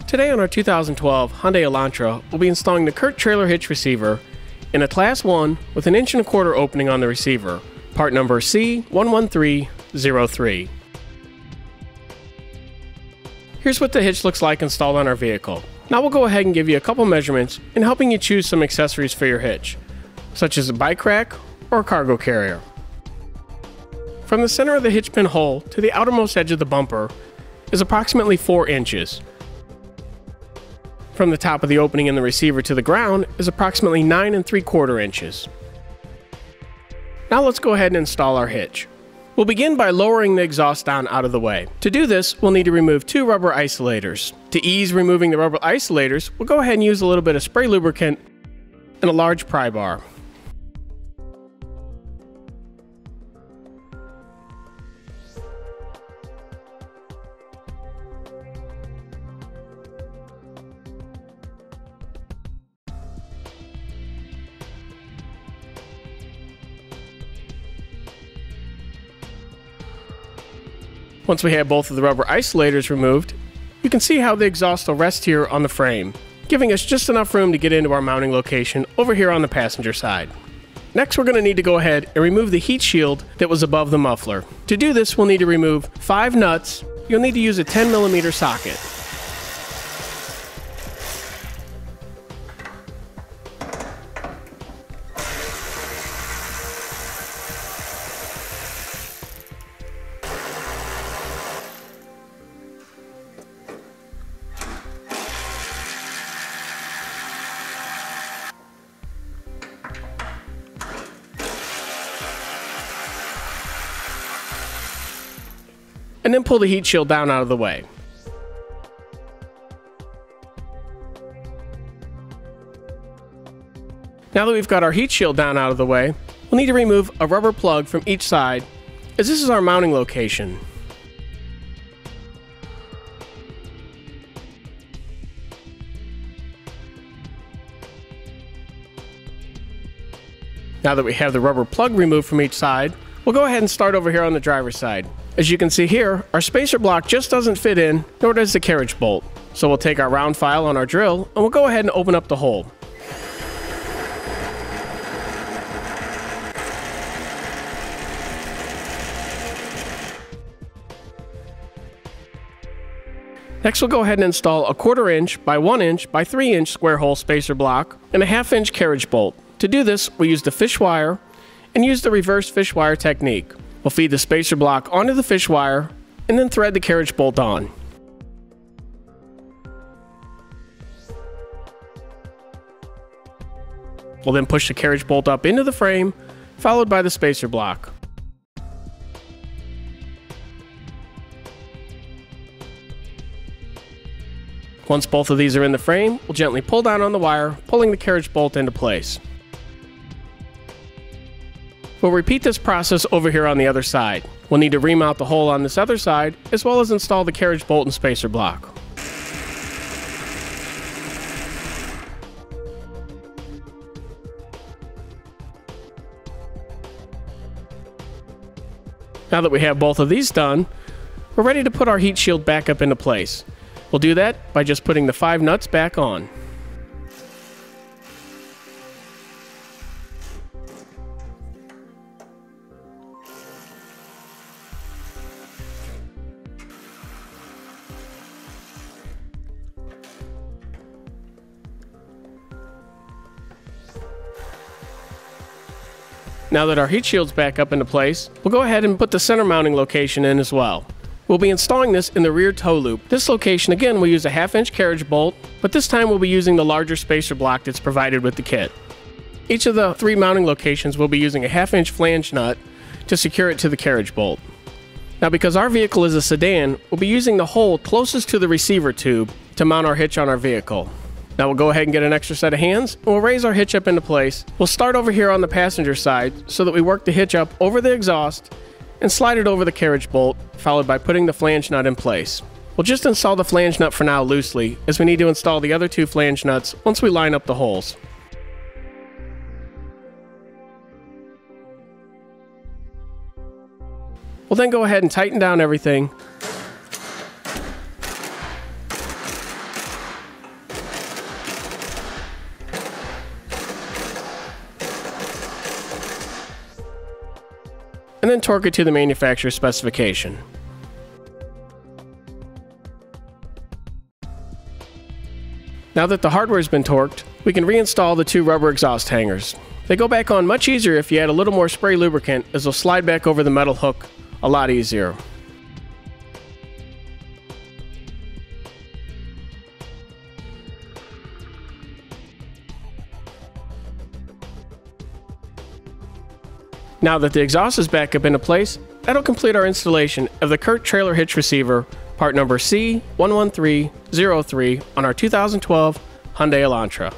Today on our 2012 Hyundai Elantra, we'll be installing the Curt Trailer Hitch Receiver in a Class 1 with an 1.25" opening on the receiver, part number C11303. Here's what the hitch looks like installed on our vehicle. Now we'll go ahead and give you a couple measurements in helping you choose some accessories for your hitch, such as a bike rack or a cargo carrier. From the center of the hitch pin hole to the outermost edge of the bumper is approximately 4 inches. From the top of the opening in the receiver to the ground is approximately 9 3/4 inches. Now let's go ahead and install our hitch. We'll begin by lowering the exhaust down out of the way. To do this, we'll need to remove 2 rubber isolators. To ease removing the rubber isolators, we'll go ahead and use a little bit of spray lubricant and a large pry bar. Once we have both of the rubber isolators removed, you can see how the exhaust will rest here on the frame, giving us just enough room to get into our mounting location over here on the passenger side. Next, we're going to need to go ahead and remove the heat shield that was above the muffler. To do this, we'll need to remove 5 nuts. You'll need to use a 10mm socket. And then pull the heat shield down out of the way. Now that we've got our heat shield down out of the way, we'll need to remove a rubber plug from each side, as this is our mounting location. Now that we have the rubber plug removed from each side, we'll go ahead and start over here on the driver's side. As you can see here, our spacer block just doesn't fit in, nor does the carriage bolt. So we'll take our round file on our drill, and we'll go ahead and open up the hole. Next, we'll go ahead and install a 1/4" inch by 1 inch by 3 inch square hole spacer block and a 1/2 inch carriage bolt. To do this, we use the fish wire and use the reverse fish wire technique. We'll feed the spacer block onto the fish wire and then thread the carriage bolt on. We'll then push the carriage bolt up into the frame, followed by the spacer block. Once both of these are in the frame, we'll gently pull down on the wire, pulling the carriage bolt into place. We'll repeat this process over here on the other side. We'll need to remount the hole on this other side, as well as install the carriage bolt and spacer block. Now that we have both of these done, we're ready to put our heat shield back up into place. We'll do that by just putting the 5 nuts back on. Now that our heat shield's back up into place, we'll go ahead and put the center mounting location in as well. We'll be installing this in the rear toe loop. This location, again, we'll use a 1/2 inch carriage bolt, but this time we'll be using the larger spacer block that's provided with the kit. Each of the 3 mounting locations will be using a 1/2 inch flange nut to secure it to the carriage bolt. Now, because our vehicle is a sedan, we'll be using the hole closest to the receiver tube to mount our hitch on our vehicle. Now we'll go ahead and get an extra set of hands, and we'll raise our hitch up into place. We'll start over here on the passenger side so that we work the hitch up over the exhaust and slide it over the carriage bolt, followed by putting the flange nut in place. We'll just install the flange nut for now loosely, as we need to install the other 2 flange nuts once we line up the holes. We'll then go ahead and tighten down everything. and then torque it to the manufacturer's specification. Now that the hardware has been torqued, we can reinstall the 2 rubber exhaust hangers. They go back on much easier if you add a little more spray lubricant, as they'll slide back over the metal hook a lot easier. Now that the exhaust is back up into place, that'll complete our installation of the Curt Trailer Hitch Receiver, part number C11303 on our 2012 Hyundai Elantra.